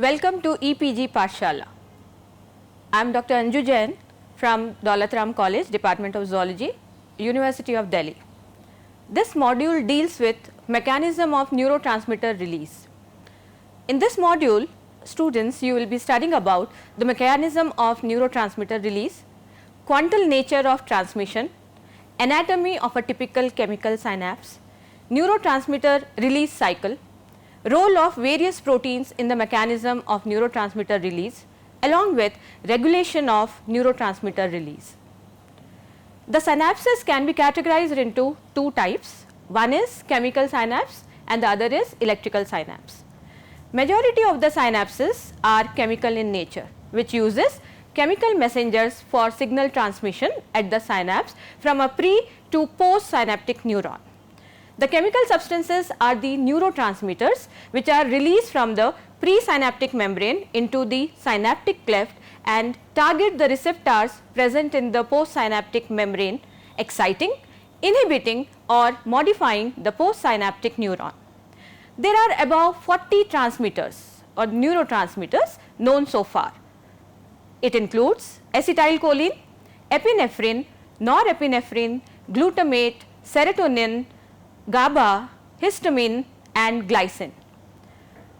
Welcome to EPG Pathshala. I am Dr. Anju Jain from Daulat Ram College, Department of Zoology, University of Delhi. This module deals with mechanism of neurotransmitter release. In this module, students, you will be studying about the mechanism of neurotransmitter release, quantal nature of transmission, anatomy of a typical chemical synapse, neurotransmitter release cycle, role of various proteins in the mechanism of neurotransmitter release, along with regulation of neurotransmitter release. The synapses can be categorized into two types. One is chemical synapse and the other is electrical synapse. Majority of the synapses are chemical in nature, which uses chemical messengers for signal transmission at the synapse from a pre to post synaptic neuron. The chemical substances are the neurotransmitters which are released from the presynaptic membrane into the synaptic cleft and target the receptors present in the postsynaptic membrane, exciting, inhibiting or modifying the postsynaptic neuron. There are about 40 transmitters or neurotransmitters known so far. It includes acetylcholine, epinephrine, norepinephrine, glutamate, serotonin, GABA, histamine and glycine.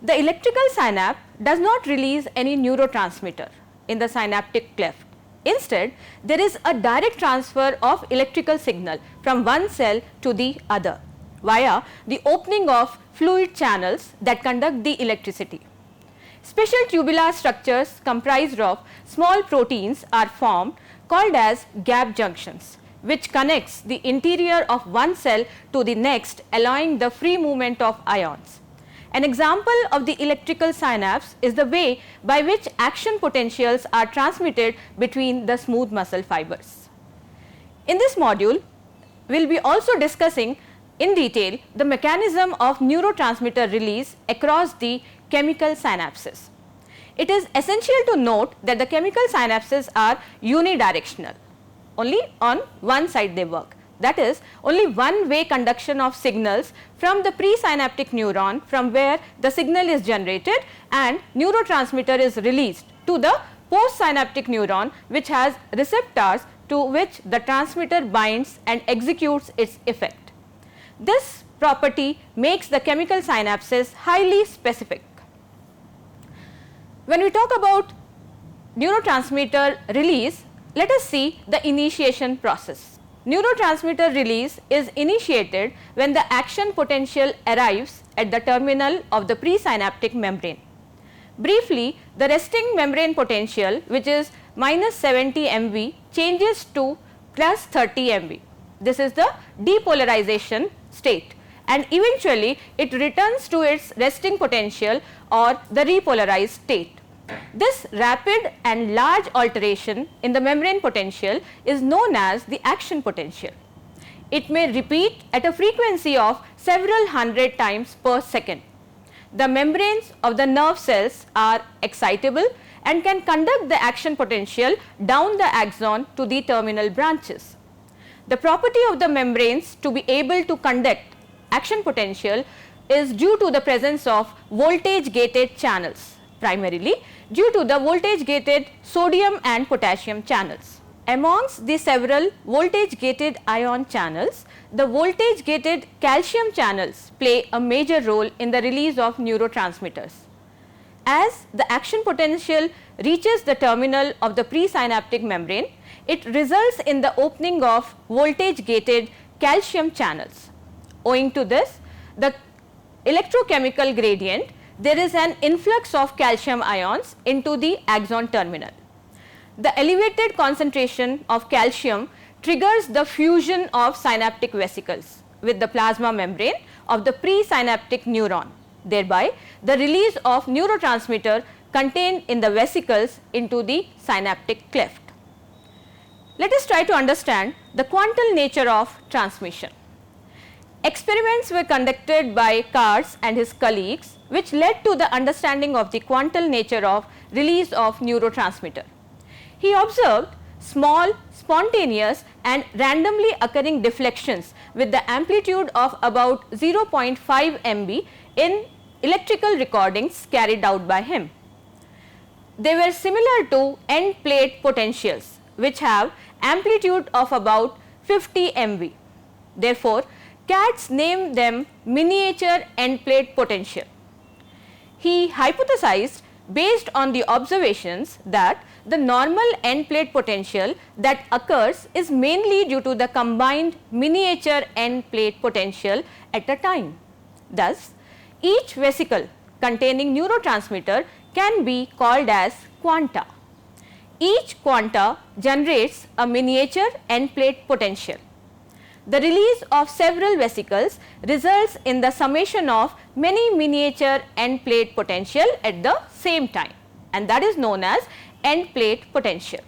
The electrical synapse does not release any neurotransmitter in the synaptic cleft. Instead, there is a direct transfer of electrical signal from one cell to the other via the opening of fluid channels that conduct the electricity. Special tubular structures comprised of small proteins are formed called as gap junctions, which connects the interior of one cell to the next, allowing the free movement of ions. An example of the electrical synapse is the way by which action potentials are transmitted between the smooth muscle fibers. In this module, we will be also discussing in detail the mechanism of neurotransmitter release across the chemical synapses. It is essential to note that the chemical synapses are unidirectional. Only on one side they work, that is only one way conduction of signals from the presynaptic neuron from where the signal is generated and neurotransmitter is released to the postsynaptic neuron, which has receptors to which the transmitter binds and executes its effect. This property makes the chemical synapses highly specific. When we talk about neurotransmitter release, let us see the initiation process. Neurotransmitter release is initiated when the action potential arrives at the terminal of the presynaptic membrane. Briefly, the resting membrane potential, which is minus 70 MV, changes to plus 30 MV. This is the depolarization state, and eventually it returns to its resting potential or the repolarized state. This rapid and large alteration in the membrane potential is known as the action potential. It may repeat at a frequency of several hundred times per second. The membranes of the nerve cells are excitable and can conduct the action potential down the axon to the terminal branches. The property of the membranes to be able to conduct action potential is due to the presence of voltage gated channels, primarily due to the voltage gated sodium and potassium channels. Amongst the several voltage gated ion channels, the voltage gated calcium channels play a major role in the release of neurotransmitters. As the action potential reaches the terminal of the presynaptic membrane, it results in the opening of voltage gated calcium channels. Owing to this, the electrochemical gradient, there is an influx of calcium ions into the axon terminal. The elevated concentration of calcium triggers the fusion of synaptic vesicles with the plasma membrane of the presynaptic neuron, thereby the release of neurotransmitter contained in the vesicles into the synaptic cleft. Let us try to understand the quantal nature of transmission. Experiments were conducted by Kars and his colleagues, which led to the understanding of the quantal nature of release of neurotransmitter. He observed small, spontaneous and randomly occurring deflections with the amplitude of about 0.5 MB in electrical recordings carried out by him. They were similar to end plate potentials, which have amplitude of about 50 MV. Therefore, Katz named them miniature end plate potential. He hypothesized based on the observations that the normal end plate potential that occurs is mainly due to the combined miniature end plate potential at a time. Thus, each vesicle containing neurotransmitter can be called as quanta. Each quanta generates a miniature end plate potential. The release of several vesicles results in the summation of many miniature end plate potential at the same time, and that is known as end plate potential.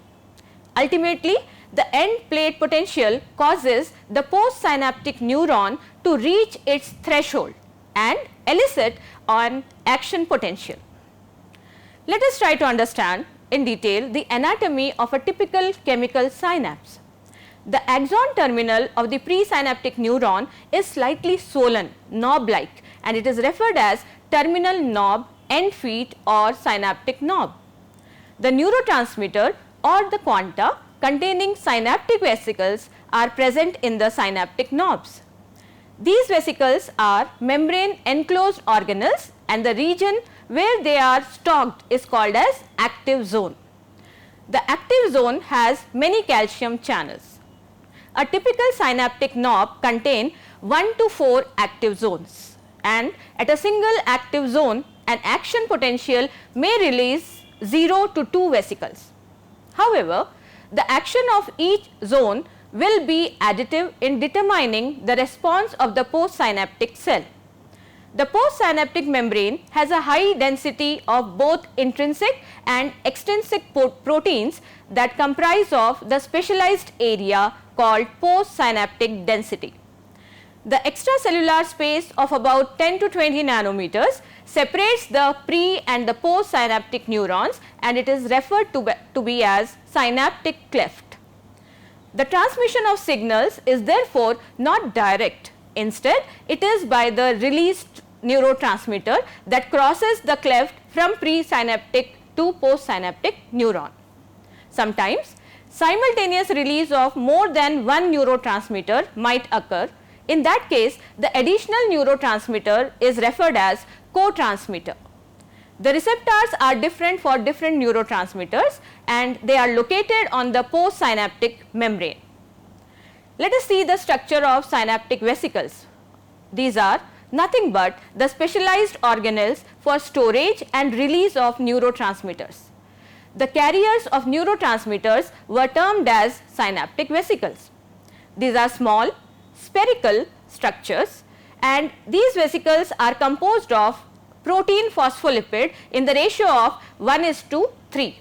Ultimately, the end plate potential causes the postsynaptic neuron to reach its threshold and elicit an action potential. Let us try to understand in detail the anatomy of a typical chemical synapse. The axon terminal of the presynaptic neuron is slightly swollen, knob-like, and it is referred as terminal knob, end feet or synaptic knob. The neurotransmitter or the quanta containing synaptic vesicles are present in the synaptic knobs. These vesicles are membrane enclosed organelles, and the region where they are stocked is called as active zone. The active zone has many calcium channels. A typical synaptic knob contains 1 to 4 active zones, and at a single active zone an action potential may release 0 to 2 vesicles. However, the action of each zone will be additive in determining the response of the postsynaptic cell. The postsynaptic membrane has a high density of both intrinsic and extrinsic proteins that comprise of the specialized area called postsynaptic density. The extracellular space of about 10 to 20 nanometers separates the pre and the postsynaptic neurons, and it is referred to be as synaptic cleft. The transmission of signals is therefore not direct. Instead, it is by the released neurotransmitter that crosses the cleft from presynaptic to postsynaptic neuron. Sometimes, simultaneous release of more than one neurotransmitter might occur. In that case, the additional neurotransmitter is referred as co-transmitter. The receptors are different for different neurotransmitters, and they are located on the postsynaptic membrane. Let us see the structure of synaptic vesicles. These are nothing but the specialized organelles for storage and release of neurotransmitters. The carriers of neurotransmitters were termed as synaptic vesicles. These are small spherical structures, and these vesicles are composed of protein phospholipid in the ratio of 1:3.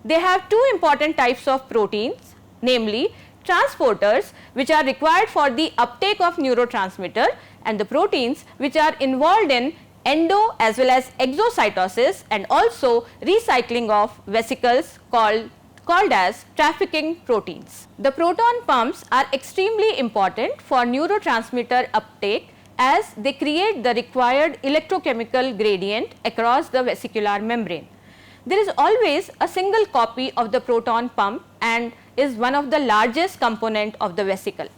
They have two important types of proteins, namely transporters, which are required for the uptake of neurotransmitter, and the proteins which are involved in endo as well as exocytosis and also recycling of vesicles called as trafficking proteins. The proton pumps are extremely important for neurotransmitter uptake, as they create the required electrochemical gradient across the vesicular membrane. There is always a single copy of the proton pump and is one of the largest component of the vesicle.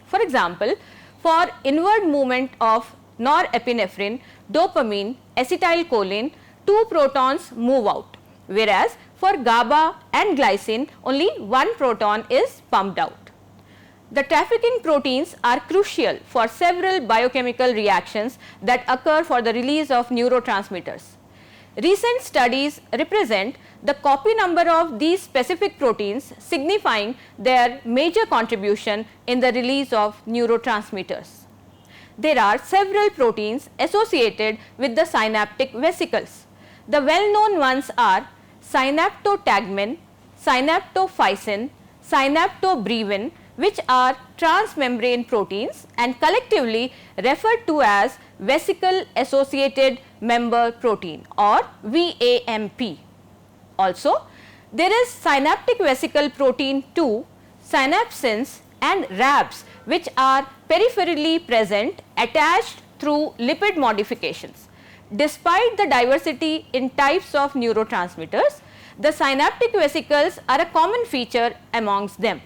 For example, for inward movement of norepinephrine, dopamine, acetylcholine, 2 protons move out, whereas for GABA and glycine only 1 proton is pumped out. The trafficking proteins are crucial for several biochemical reactions that occur for the release of neurotransmitters. Recent studies represent the copy number of these specific proteins, signifying their major contribution in the release of neurotransmitters. There are several proteins associated with the synaptic vesicles. The well-known ones are synaptotagmin, synaptophysin, synaptobrevin, which are transmembrane proteins and collectively referred to as vesicle associated member protein or VAMP. Also, there is synaptic vesicle protein 2, synapsins and RABs, which are peripherally present attached through lipid modifications. Despite the diversity in types of neurotransmitters, the synaptic vesicles are a common feature amongst them.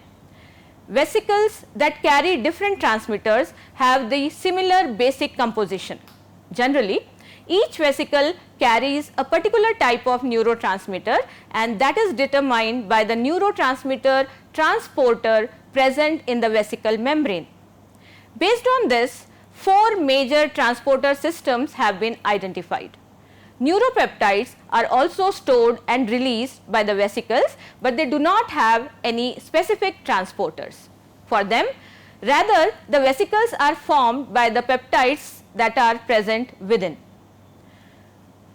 Vesicles that carry different transmitters have the similar basic composition. Generally, each vesicle carries a particular type of neurotransmitter, and that is determined by the neurotransmitter transporter present in the vesicle membrane. Based on this, 4 major transporter systems have been identified. Neuropeptides are also stored and released by the vesicles, but they do not have any specific transporters. For them, rather the vesicles are formed by the peptides that are present within.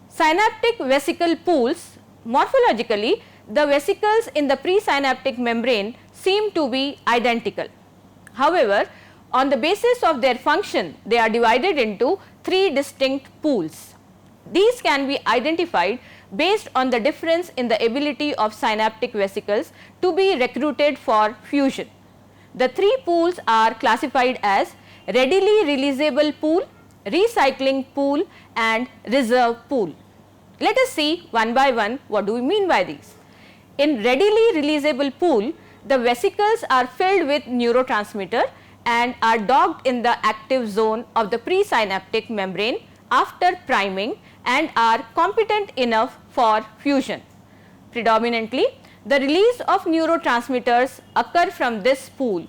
Synaptic vesicle pools, morphologically the vesicles in the presynaptic membrane seem to be identical. However, on the basis of their function, they are divided into 3 distinct pools. These can be identified based on the difference in the ability of synaptic vesicles to be recruited for fusion. The 3 pools are classified as readily releasable pool, recycling pool and reserve pool. Let us see one by one what do we mean by these. In readily releasable pool, the vesicles are filled with neurotransmitter and are docked in the active zone of the presynaptic membrane after priming and are competent enough for fusion. Predominantly, the release of neurotransmitters occur from this pool,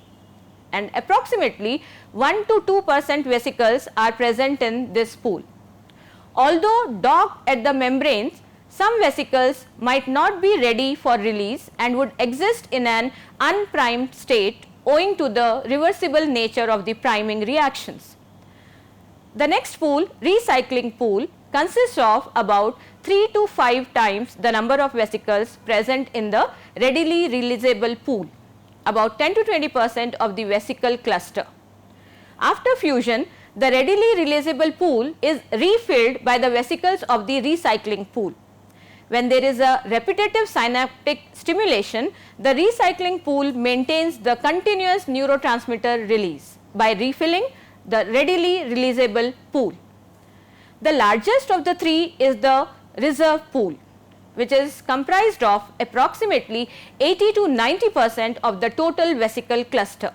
and approximately 1 to 2% vesicles are present in this pool. Although docked at the membranes, some vesicles might not be ready for release and would exist in an unprimed state owing to the reversible nature of the priming reactions. The next pool, recycling pool, consists of about 3 to 5 times the number of vesicles present in the readily releasable pool, about 10 to 20% of the vesicle cluster. After fusion, the readily releasable pool is refilled by the vesicles of the recycling pool. When there is a repetitive synaptic stimulation, the recycling pool maintains the continuous neurotransmitter release by refilling the readily releasable pool. The largest of the 3 is the reserve pool, which is comprised of approximately 80 to 90% of the total vesicle cluster.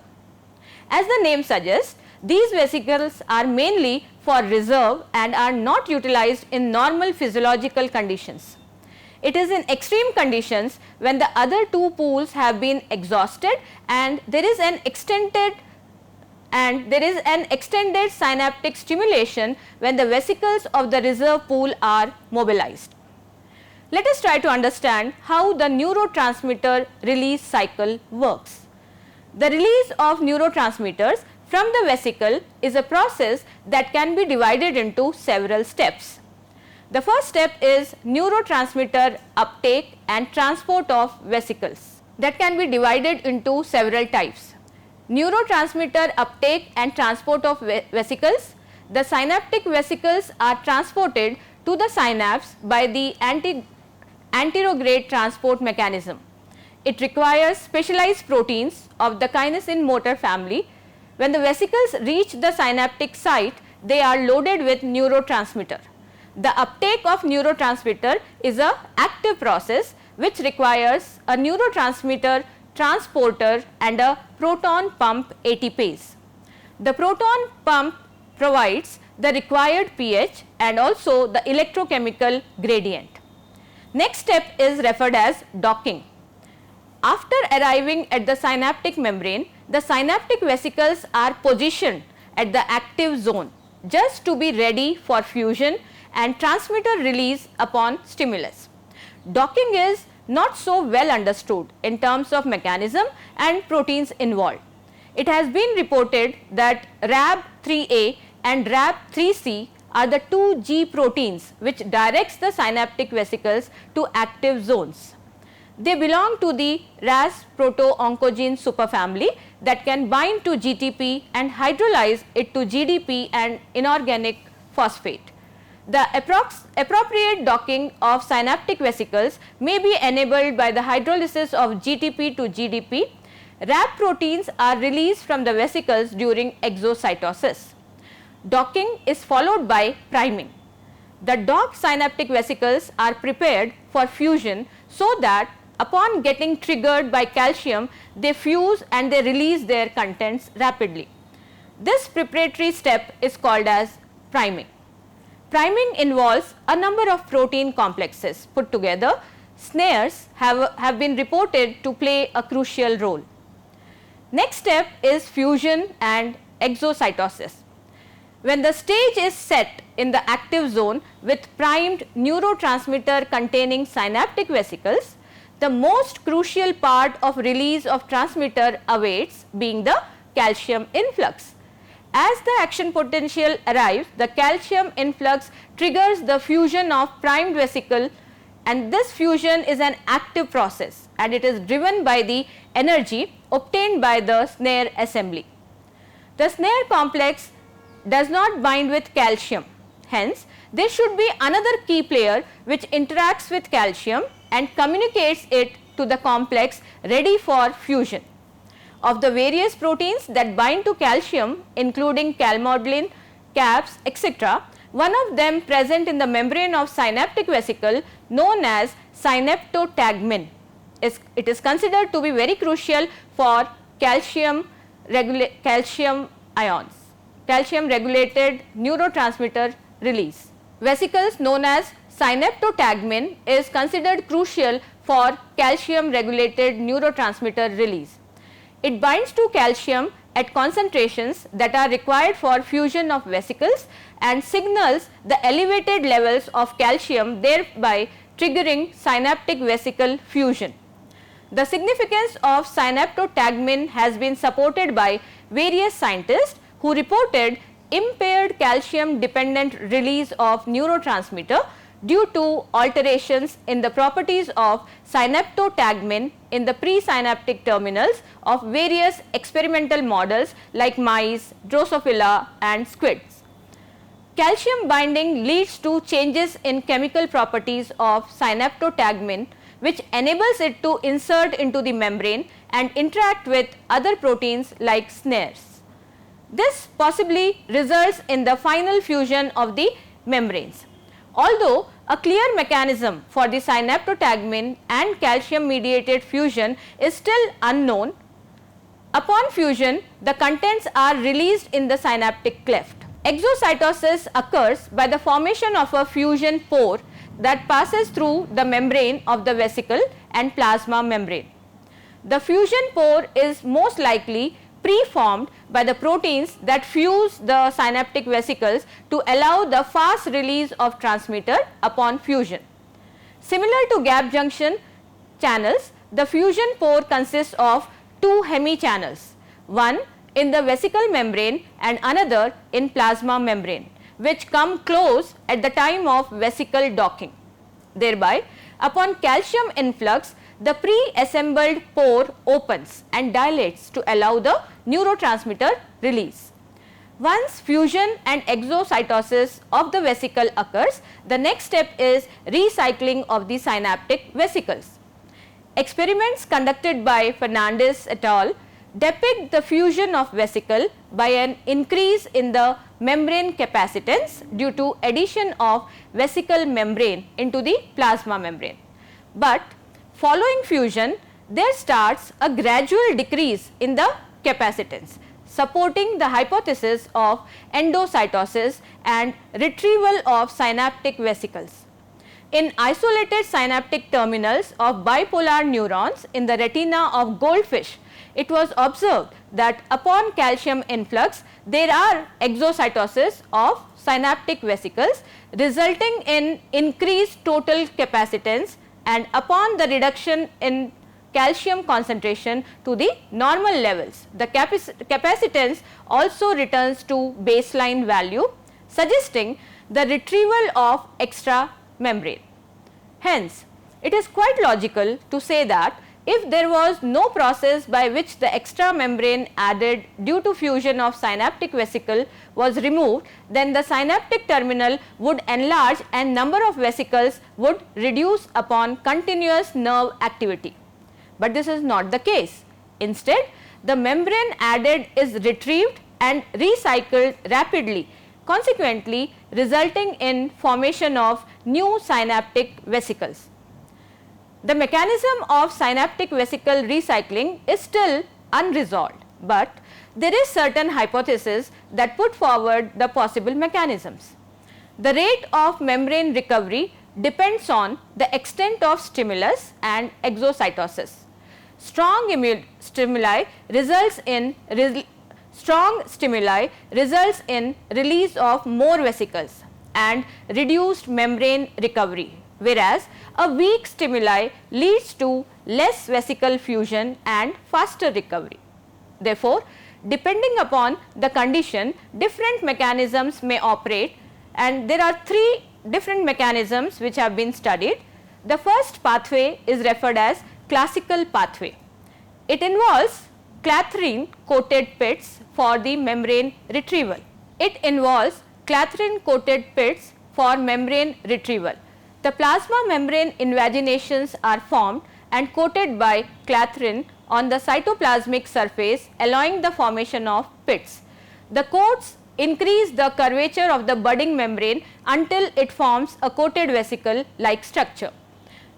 As the name suggests, these vesicles are mainly for reserve and are not utilized in normal physiological conditions. It is in extreme conditions when the other 2 pools have been exhausted and there is an extended synaptic stimulation when the vesicles of the reserve pool are mobilized. Let us try to understand how the neurotransmitter release cycle works. The release of neurotransmitters from the vesicle is a process that can be divided into several steps. The first step is neurotransmitter uptake and transport of vesicles, that can be divided into several types. Neurotransmitter uptake and transport of vesicles. The synaptic vesicles are transported to the synapse by the anterograde transport mechanism. It requires specialized proteins of the kinesin motor family. When the vesicles reach the synaptic site, they are loaded with neurotransmitter. The uptake of neurotransmitter is an active process which requires a neurotransmitter transporter and a proton pump ATPase. The proton pump provides the required pH and also the electrochemical gradient. Next step is referred as docking. After arriving at the synaptic membrane, the synaptic vesicles are positioned at the active zone just to be ready for fusion and transmitter release upon stimulus. Docking is not so well understood in terms of mechanism and proteins involved. It has been reported that RAB3A and RAB3C are the 2 G proteins which directs the synaptic vesicles to active zones. They belong to the Ras proto-oncogene superfamily that can bind to GTP and hydrolyze it to GDP and inorganic phosphate. The appropriate docking of synaptic vesicles may be enabled by the hydrolysis of GTP to GDP. RAB proteins are released from the vesicles during exocytosis. Docking is followed by priming. the docked synaptic vesicles are prepared for fusion so that upon getting triggered by calcium, they fuse and they release their contents rapidly. This preparatory step is called as priming. Priming involves a number of protein complexes put together. Snares have been reported to play a crucial role. Next step is fusion and exocytosis. When the stage is set in the active zone with primed neurotransmitter containing synaptic vesicles, the most crucial part of release of transmitter awaits, being the calcium influx. As the action potential arrives, the calcium influx triggers the fusion of primed vesicle, and this fusion is an active process and it is driven by the energy obtained by the snare assembly. The snare complex does not bind with calcium, hence there should be another key player which interacts with calcium and communicates it to the complex ready for fusion. Of the various proteins that bind to calcium, including calmodulin, CAPS, etc., one of them present in the membrane of synaptic vesicle known as synaptotagmin. It is considered to be very crucial for calcium ions, calcium regulated neurotransmitter release. Vesicles known as synaptotagmin is considered crucial for calcium regulated neurotransmitter release. It binds to calcium at concentrations that are required for fusion of vesicles and signals the elevated levels of calcium, thereby triggering synaptic vesicle fusion. The significance of synaptotagmin has been supported by various scientists who reported impaired calcium dependent release of neurotransmitter due to alterations in the properties of synaptotagmin in the presynaptic terminals of various experimental models like mice, Drosophila and squids. Calcium binding leads to changes in chemical properties of synaptotagmin, which enables it to insert into the membrane and interact with other proteins like snares. This possibly results in the final fusion of the membranes. Although a clear mechanism for the synaptotagmin and calcium mediated fusion is still unknown, upon fusion the contents are released in the synaptic cleft. Exocytosis occurs by the formation of a fusion pore that passes through the membrane of the vesicle and plasma membrane. The fusion pore is most likely preformed by the proteins that fuse the synaptic vesicles to allow the fast release of transmitter upon fusion. Similar to gap junction channels, the fusion pore consists of two hemichannels, one in the vesicle membrane and another in plasma membrane, which come close at the time of vesicle docking. Thereby, upon calcium influx, the pre-assembled pore opens and dilates to allow the neurotransmitter release. Once fusion and exocytosis of the vesicle occurs, the next step is recycling of the synaptic vesicles. Experiments conducted by Fernandez et al. Depict the fusion of vesicle by an increase in the membrane capacitance due to addition of vesicle membrane into the plasma membrane. But following fusion, there starts a gradual decrease in the capacitance, supporting the hypothesis of endocytosis and retrieval of synaptic vesicles. In isolated synaptic terminals of bipolar neurons in the retina of goldfish, it was observed that upon calcium influx, there are exocytosis of synaptic vesicles, resulting in increased total capacitance, and upon the reduction in calcium concentration to the normal levels, the capacitance also returns to baseline value, suggesting the retrieval of extra membrane. Hence, it is quite logical to say that if there was no process by which the extra membrane added due to fusion of synaptic vesicle was removed, then the synaptic terminal would enlarge and number of vesicles would reduce upon continuous nerve activity. But this is not the case. Instead, the membrane added is retrieved and recycled rapidly, consequently resulting in formation of new synaptic vesicles. The mechanism of synaptic vesicle recycling is still unresolved, but there is certain hypothesis that put forward the possible mechanisms. The rate of membrane recovery depends on the extent of stimulus and exocytosis. Strong stimuli results in release of more vesicles and reduced membrane recovery, whereas a weak stimuli leads to less vesicle fusion and faster recovery. Therefore, depending upon the condition, different mechanisms may operate, and there are three different mechanisms which have been studied. The first pathway is referred as classical pathway. It involves clathrin coated pits for the membrane retrieval. The plasma membrane invaginations are formed and coated by clathrin on the cytoplasmic surface, allowing the formation of pits. The coats increase the curvature of the budding membrane until it forms a coated vesicle like structure.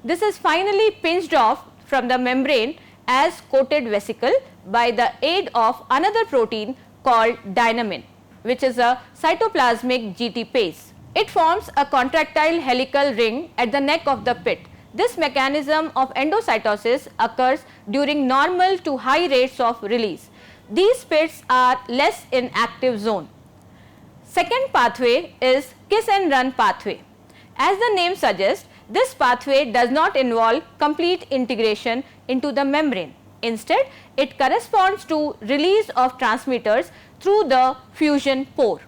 This is finally pinched off from the membrane as coated vesicle by the aid of another protein called dynamin, which is a cytoplasmic GTPase. It forms a contractile helical ring at the neck of the pit. This mechanism of endocytosis occurs during normal to high rates of release. These pits are less in active zone. Second pathway is kiss and run pathway. As the name suggests, this pathway does not involve complete integration into the membrane. Instead, it corresponds to release of transmitters through the fusion pore.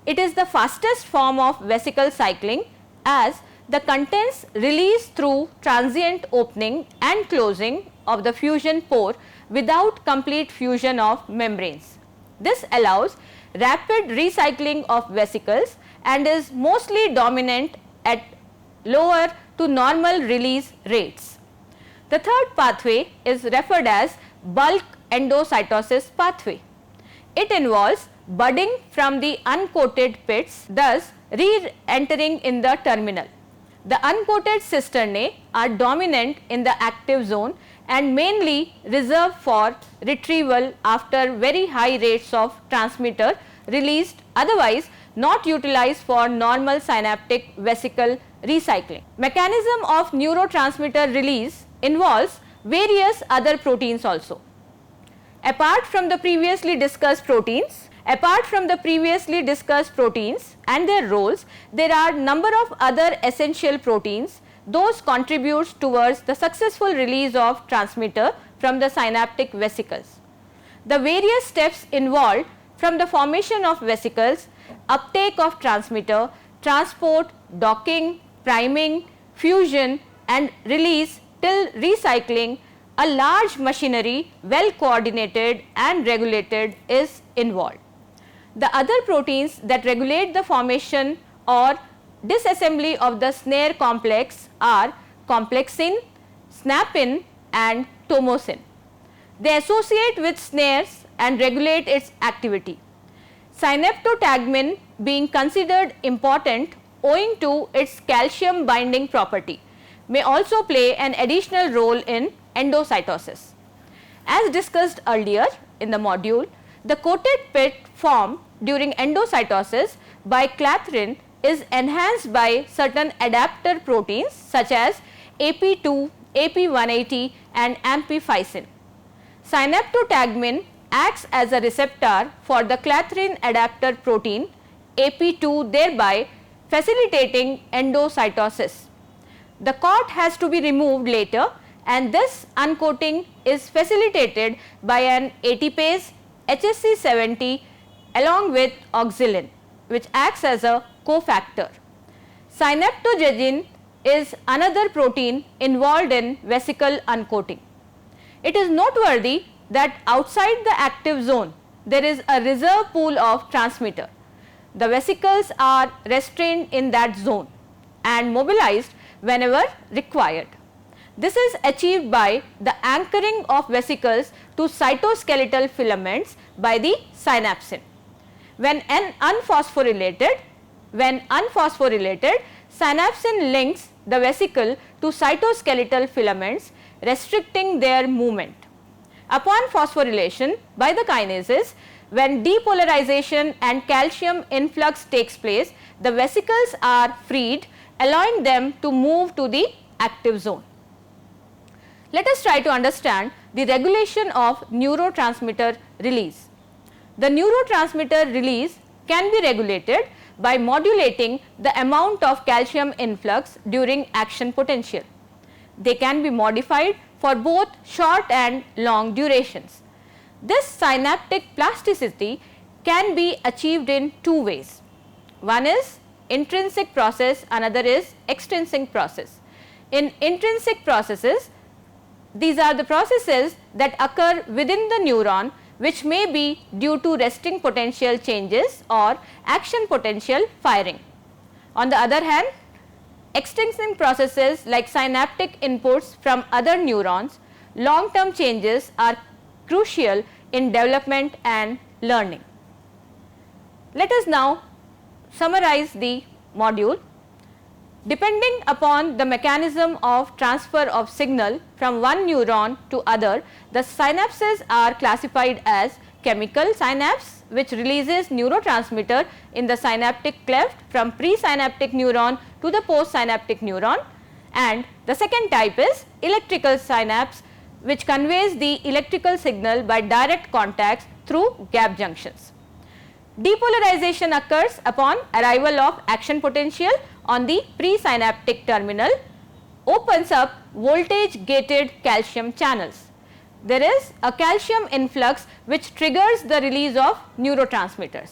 It is the fastest form of vesicle cycling, as the contents release through transient opening and closing of the fusion pore without complete fusion of membranes. This allows rapid recycling of vesicles and is mostly dominant at lower to normal release rates. The third pathway is referred as bulk endocytosis pathway. It involves budding from the uncoated pits, thus re-entering in the terminal. The uncoated cisternae are dominant in the active zone and mainly reserved for retrieval after very high rates of transmitter released, otherwise not utilized for normal synaptic vesicle recycling. Mechanism of neurotransmitter release involves various other proteins also. Apart from the previously discussed proteins and their roles, there are number of other essential proteins. Those contributes towards the successful release of transmitter from the synaptic vesicles. The various steps involved, from the formation of vesicles, uptake of transmitter, transport, docking, priming, fusion and release till recycling, a large machinery well coordinated and regulated is involved. The other proteins that regulate the formation or disassembly of the snare complex are complexin, snapin and tomosin. They associate with snares and regulate its activity. Synaptotagmin being considered important owing to its calcium binding property may also play an additional role in endocytosis. As discussed earlier in the module, the coated pit formed during endocytosis by clathrin is enhanced by certain adapter proteins such as AP2, AP180 and ampifysin. Synaptotagmin acts as a receptor for the clathrin adapter protein AP2, thereby facilitating endocytosis. The coat has to be removed later, and this uncoating is facilitated by an ATPase HSC70 along with auxilin, which acts as a cofactor. Synaptogegin is another protein involved in vesicle uncoating. It is noteworthy that outside the active zone there is a reserve pool of transmitter. The vesicles are restrained in that zone and mobilized whenever required. This is achieved by the anchoring of vesicles to cytoskeletal filaments by the synapsin. When unphosphorylated, synapsin links the vesicle to cytoskeletal filaments, restricting their movement. Upon phosphorylation by the kinases, when depolarization and calcium influx takes place, the vesicles are freed, allowing them to move to the active zone. Let us try to understand the regulation of neurotransmitter release. The neurotransmitter release can be regulated by modulating the amount of calcium influx during action potential. They can be modified for both short and long durations. This synaptic plasticity can be achieved in two ways. One is intrinsic process, another is extrinsic process. In intrinsic processes, these are the processes that occur within the neuron, which may be due to resting potential changes or action potential firing. On the other hand, extrinsic processes like synaptic inputs from other neurons, long term changes are crucial in development and learning. Let us now summarize the module. Depending upon the mechanism of transfer of signal from one neuron to other, the synapses are classified as chemical synapse, which releases neurotransmitter in the synaptic cleft from presynaptic neuron to the postsynaptic neuron, and the second type is electrical synapse, which conveys the electrical signal by direct contacts through gap junctions. Depolarization occurs upon arrival of action potential on the presynaptic terminal, opens up voltage gated calcium channels. There is a calcium influx which triggers the release of neurotransmitters.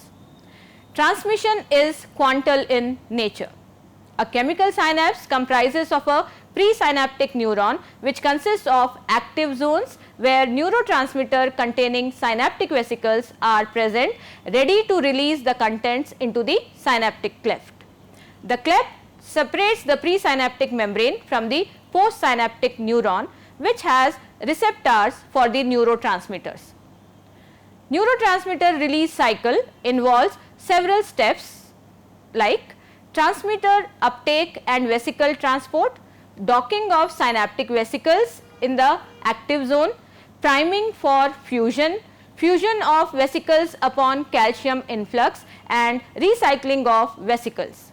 Transmission is quantal in nature. A chemical synapse comprises of a presynaptic neuron which consists of active zones where neurotransmitter containing synaptic vesicles are present, ready to release the contents into the synaptic cleft. The cleft separates the presynaptic membrane from the postsynaptic neuron, which has receptors for the neurotransmitters. Neurotransmitter release cycle involves several steps like transmitter uptake and vesicle transport, docking of synaptic vesicles in the active zone, priming for fusion, fusion of vesicles upon calcium influx, and recycling of vesicles.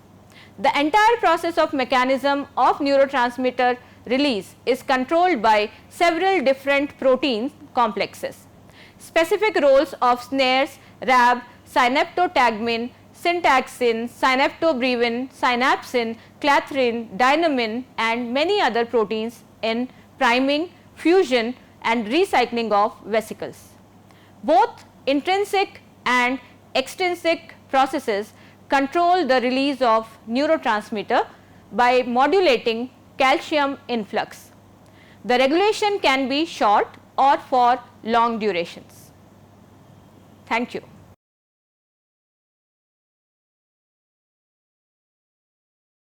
The entire process of mechanism of neurotransmitter release is controlled by several different protein complexes. Specific roles of SNARES, RAB, synaptotagmin, syntaxin, synaptobrevin, synapsin, clathrin, dynamin, and many other proteins in priming, fusion, and recycling of vesicles. Both intrinsic and extrinsic processes control the release of neurotransmitter by modulating calcium influx. The regulation can be short or for long durations. Thank you.